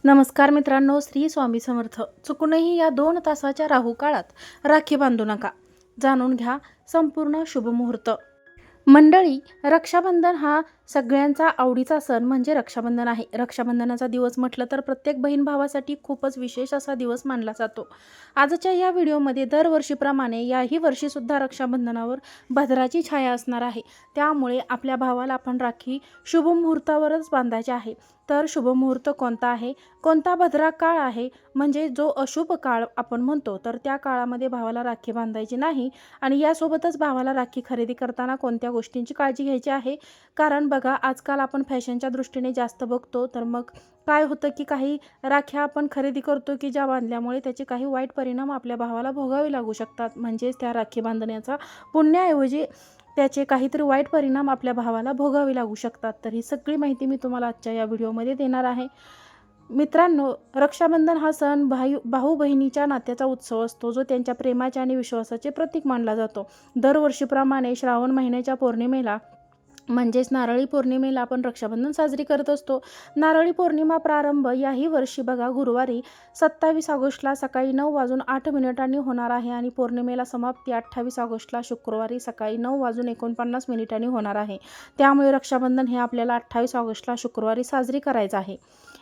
नमस्कार मित्रांनो, श्री स्वामी समर्थ. चुकूनही या 2 तासाच्या राहू काळात राखी बांधू नका. जाणून घ्या संपूर्ण शुभमुहूर्त. मंडळी, रक्षाबंधन हा सगळ्यांचा आवडीचा सण म्हणजे रक्षाबंधन आहे. रक्षाबंधनाचा दिवस म्हटलं तर प्रत्येक बहीण भावासाठी खूपच विशेष असा दिवस मानला जातो. आजच्या या व्हिडिओमध्ये दरवर्षीप्रमाणे याही वर्षीसुद्धा रक्षाबंधनावर भद्राची छाया असणार आहे. त्यामुळे आपल्या भावाला आपण राखी शुभमुहूर्तावरच बांधायची आहे. तर शुभमुहूर्त कोणता आहे, कोणता भद्रा काळ आहे, म्हणजे जो अशुभ काळ आपण म्हणतो, तर त्या काळामध्ये भावाला राखी बांधायची नाही. आणि यासोबतच भावाला राखी खरेदी करताना कोणत्या गोष्टींची काळजी घ्यायची आहे. कारण बघा, आजकाल आपण फॅशनच्या दृष्टीने जास्त बघतो, तर मग काय होतं की काही राख्या आपण खरेदी करतो की ज्या बांधल्यामुळे त्याचे काही वाईट परिणाम आपल्या भावाला भोगावे लागू शकतात. म्हणजेच त्या राखी बांधण्याचा पुण्याऐवजी त्याचे काहीतरी वाईट परिणाम आपल्या भावाला भोगावे लागू शकतात. तर ही सगळी माहिती मी तुम्हाला आजच्या या व्हिडिओमध्ये देणार आहे. मित्रांनो, रक्षाबंधन हा सण भाऊ बहिणीच्या नात्याचा उत्सव असतो, जो त्यांच्या प्रेमाचे आणि विश्वासाचे प्रतीक मानला जातो. दरवर्षीप्रमाणे श्रावण महिन्याच्या पौर्णिमेला म्हणजेच नारळी पौर्णिमेला आपण रक्षाबंधन साजरी करत असतो. नारळी पौर्णिमा प्रारंभ याही वर्षी बघा गुरुवारी 27 ऑगस्टला सकाळी 9:08 होणार आहे आणि पौर्णिमेला समाप्ती 28 ऑगस्टला शुक्रवारी सकाळी 9:49 होणार आहे. त्यामुळे रक्षाबंधन हे आपल्याला 28 ऑगस्टला शुक्रवारी साजरी करायचं आहे.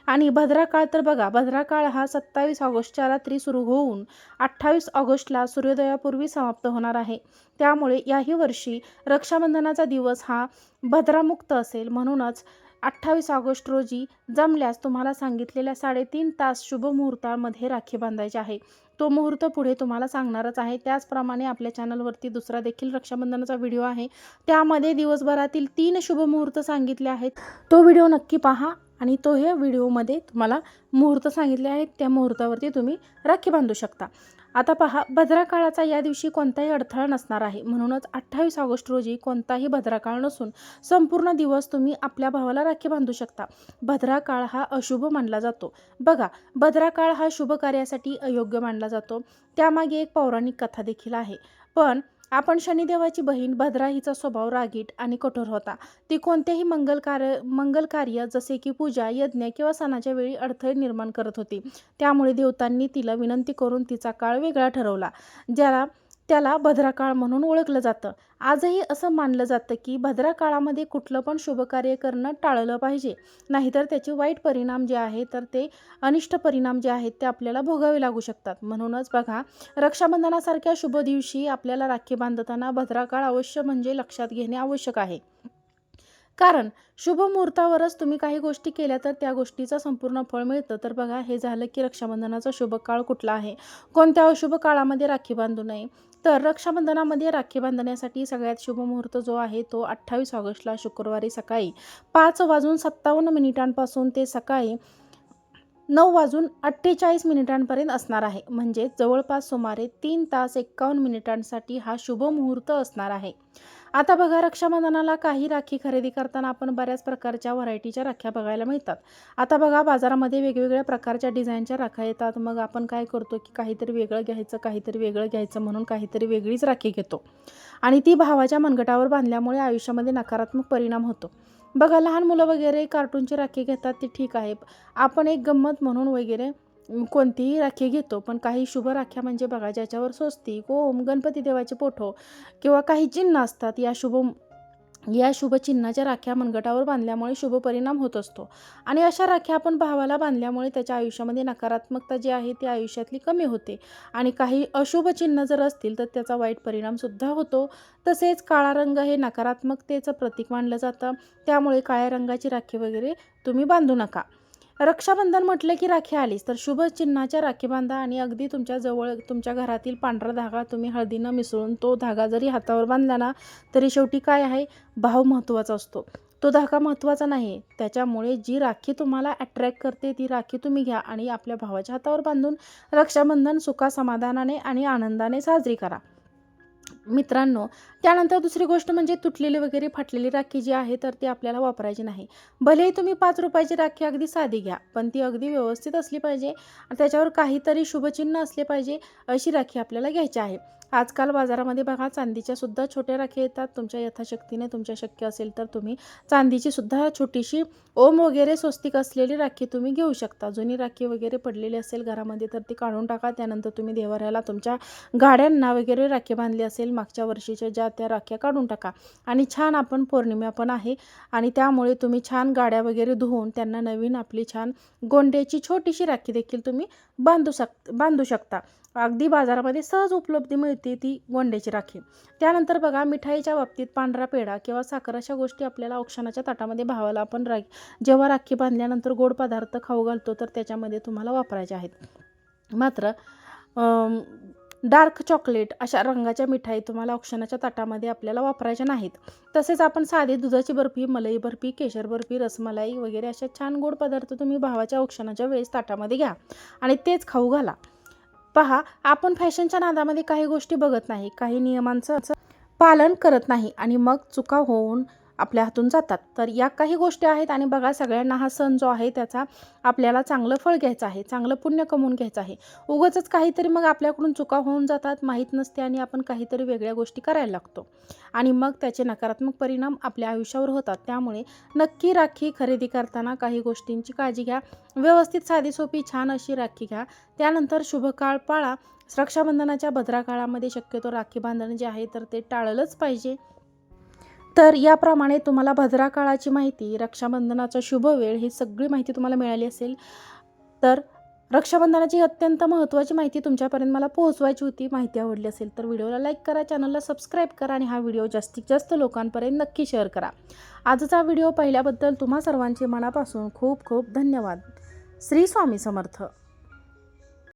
आणि भद्रा काळ तर बघा, भद्रा काळ हा 27 ऑगस्टच्या रात्री सुरू होऊन 28 ऑगस्टला सूर्योदयापूर्वी समाप्त होणार आहे. त्यामुळे याही वर्षी रक्षाबंधनाचा दिवस हा भद्रामुक्त असेल. म्हणूनच 28 ऑगस्ट रोजी जमल्यास तुम्हाला सांगितलेल्या 3.5 तास शुभ मुहूर्तामध्ये राखी बांधायची आहे. तो मुहूर्त पुढे तुम्हाला सांगणारच आहे. त्याचप्रमाणे आपल्या चॅनलवरती दुसरा देखील रक्षाबंधनाचा व्हिडिओ आहे. त्यामध्ये दिवसभरातील 3 शुभ मुहूर्त सांगितले आहेत. तो व्हिडिओ नक्की पहा आणि तो ह्या व्हिडिओमध्ये तुम्हाला मुहूर्त सांगितले आहेत. त्या मुहूर्तावरती तुम्ही राखी बांधू शकता. आता पहा, भद्रा काळाचा या दिवशी कोणताही अडथळा नसणार आहे. म्हणूनच 28 ऑगस्ट रोजी कोणताही भद्रा काळ नसून संपूर्ण दिवस तुम्ही आपल्या भावाला राखी बांधू शकता. भद्रा काळ हा अशुभ मानला जातो. बघा, भद्रा काळ हा शुभ कार्यासाठी अयोग्य मानला जातो. त्यामागे एक पौराणिक कथा देखील आहे. पण आपण शनिदेवाची बहीण भद्रा हिचा स्वभाव रागीट आणि कठोर होता. ती कोणतेही मंगल कार्य जसे की पूजा, यज्ञ किंवा सणाच्या वेळी अडथळे निर्माण करत होती. त्यामुळे देवतांनी तिला विनंती करून तिचा काळ वेगळा ठरवला, त्याला भद्रा काळ म्हणून ओळखलं जातं. आजही असं मानलं जातं की भद्रा काळामध्ये कुठलं पण शुभ कार्य करणं टाळलं पाहिजे, नाहीतर त्याचे वाईट परिणाम जे आहे, तर ते अनिष्ट परिणाम जे आहेत ते आपल्याला भोगावे लागू शकतात. म्हणूनच बघा, रक्षाबंधनासारख्या शुभ दिवशी आपल्याला राखी बांधताना भद्रा काळ अवश्य म्हणजे लक्षात घेणे आवश्यक आहे. कारण शुभ मुहूर्तावरच तुम्ही काही गोष्टी केल्या तर त्या गोष्टीचं संपूर्ण फळ मिळतं. तर बघा, हे झालं की रक्षाबंधनाचा शुभ काळ कुठला आहे, कोणत्या अशुभ काळामध्ये राखी बांधू नये. तर रक्षाबंधनामध्ये राखी बांधण्यासाठी सगळ्यात शुभ मुहूर्त जो आहे तो 28 ऑगस्टला शुक्रवारी सकाळी 5:57 पासून ते सकाळी 9:48 असणार आहे. म्हणजे जवळपास सुमारे 3 तास 51 मिनिटांसाठी हा शुभ मुहूर्त असणार आहे. आता बघा, रक्षाबंधनाला काही राखी खरेदी करताना आपण बऱ्याच प्रकारच्या व्हरायटीच्या राख्या बघायला मिळतात. आता बघा, बाजारामध्ये वेगवेगळ्या प्रकारच्या डिझाईनच्या राख्या येतात. मग आपण काय करतो की काहीतरी वेगळं घ्यायचं म्हणून काहीतरी वेगळीच राखी घेतो आणि ती भावाच्या मनगटावर बांधल्यामुळे आयुष्यामध्ये नकारात्मक परिणाम होतो. बघा, लहान मुलं वगैरे कार्टूनची राखी घेतात, ते ठीक आहे. आपण एक गंमत म्हणून वगैरे कोणतीही राखी घेतो. पण काही शुभ राख्या म्हणजे बघा, ज्याच्यावर स्वस्तिक, ओम, गणपती देवाचे फोटो किंवा काही चिन्ह असतात, या शुभ चिन्हाच्या राख्या मनगटावर बांधल्यामुळे शुभ परिणाम होत असतो. आणि अशा राख्या आपण भावाला बांधल्यामुळे त्याच्या आयुष्यामध्ये नकारात्मकता जी आहे ती आयुष्यातली कमी होते. आणि काही अशुभ चिन्ह जर असतील तर त्याचा वाईट परिणामसुद्धा होतो. तसेच काळा रंग हे नकारात्मकतेचं प्रतीक मानलं जातं. त्यामुळे काळ्या रंगाची राखी वगैरे तुम्ही बांधू नका. रक्षाबंधन म्हटलं की राखी आलीच, तर शुभ चिन्हाच्या राखी बांधा आणि अगदी तुमच्याजवळ तुमच्या घरातील पांढरा धागा तुम्ही हळदीनं मिसळून तो धागा जरी हातावर बांधला ना, तरी शेवटी काय आहे, भाव महत्त्वाचा असतो, तो धागा महत्त्वाचा नाही. त्याच्यामुळे जी राखी तुम्हाला अट्रॅक्ट करते ती राखी तुम्ही घ्या आणि आपल्या भावाच्या हातावर बांधून रक्षाबंधन सुखासमाधानाने आणि आनंदाने साजरी करा. मित्रांनो, त्यानंतर दुसरी गोष्ट म्हणजे तुटलेली वगैरे फाटलेली राखी जी आहे तर ती आपल्याला वापरायची नाही. भलेही तुम्ही 5 रुपयाची राखी अगदी साधी घ्या, पण ती अगदी व्यवस्थित असली पाहिजे आणि त्याच्यावर काहीतरी शुभचिन्ह असले पाहिजे, अशी राखी आपल्याला घ्यायची आहे. आजकाल बाजारामध्ये बघा चांदीच्या सुद्धा छोट्या राखी येतात. तुमच्या यथाशक्तीने तुमच्या शक्य असेल तर तुम्ही चांदीची सुद्धा छोटीशी ओम वगैरे स्वस्तिक असलेली राखी तुम्ही घेऊ शकता. जुनी राखी वगैरे पडलेली असेल घरामध्ये तर ती काढून टाका. त्यानंतर तुम्ही देवाऱ्याला तुमच्या गाड्यांना वगैरे राखी बांधली असेल मागच्या वर्षीच्या ज्या त्या राख्या काढून टाका. आणि छान आपण पौर्णिमा पण आहे आणि त्यामुळे तुम्ही छान गाड्या वगैरे धुवून त्यांना नवीन आपली छान गोंड्याची छोटीशी राखी देखील तुम्ही बांधू शकता. अगदी बाजारामध्ये सहज उपलब्ध मिळते ती गोंड्याची राखी. त्यानंतर बघा मिठाईच्या बाबतीत पांढरा पेढा किंवा साखर अशा गोष्टी आपल्याला औक्षणाच्या ताटामध्ये भावाला आपण जेव्हा राखी बांधल्यानंतर गोड पदार्थ खाऊ घालतो तर त्याच्यामध्ये तुम्हाला वापरायचे आहेत. मात्र डार्क चॉकलेट अशा रंगाच्या मिठाई तुम्हाला औक्षणाच्या ताटामध्ये आपल्याला वापरायच्या नाहीत. तसेच आपण साधी दुधाची बर्फी, मलाई बर्फी, केशर बर्फी, रसमलाई वगैरे अशा छान गोड पदार्थ तुम्ही भावाच्या औक्षणाच्या वेळेस ताटामध्ये घ्या आणि तेच खाऊ घाला. पहा, आपण फॅशनच्या नादामध्ये काही गोष्टी बघत नाही, काही नियमांचं पालन करत नाही आणि मग चुका होऊन आपल्या हातून जातात. तर या काही गोष्टी आहेत आणि बघा सगळ्यांना हा सण जो आहे त्याचा आपल्याला चांगलं फळ घ्यायचं आहे, चांगलं पुण्य कमवून घ्यायचं आहे. उगाचच काहीतरी मग आपल्याकडून चुका होऊन जातात, माहीत नसते आणि आपण काहीतरी वेगळ्या गोष्टी करायला लागतो आणि मग त्याचे नकारात्मक परिणाम आपल्या आयुष्यावर होतात. त्यामुळे नक्की राखी खरेदी करताना काही गोष्टींची काळजी घ्या. व्यवस्थित साधी सोपी छान अशी राखी घ्या. त्यानंतर शुभ काळ पाळा. रक्षाबंधनाच्या भद्रा काळामध्ये शक्यतो राखी बांधणं जे आहे तर ते टाळलंच पाहिजे. तर याप्रमाणे तुम्हाला भद्रा काळाची माहिती, रक्षाबंधनाचा शुभ वेळ ही सगळी माहिती तुम्हाला मिळाली असेल. तर रक्षाबंधनाची अत्यंत महत्त्वाची माहिती तुमच्यापर्यंत मला पोहोचवायची होती. माहिती आवडली असेल तर व्हिडिओला लाईक करा, चॅनलला सबस्क्राईब करा आणि हा व्हिडिओ जास्तीत जास्त लोकांपर्यंत नक्की शेअर करा. आजचा व्हिडिओ पाहिल्याबद्दल तुम्हा सर्वांचे मनापासून खूप खूप धन्यवाद. श्री स्वामी समर्थ.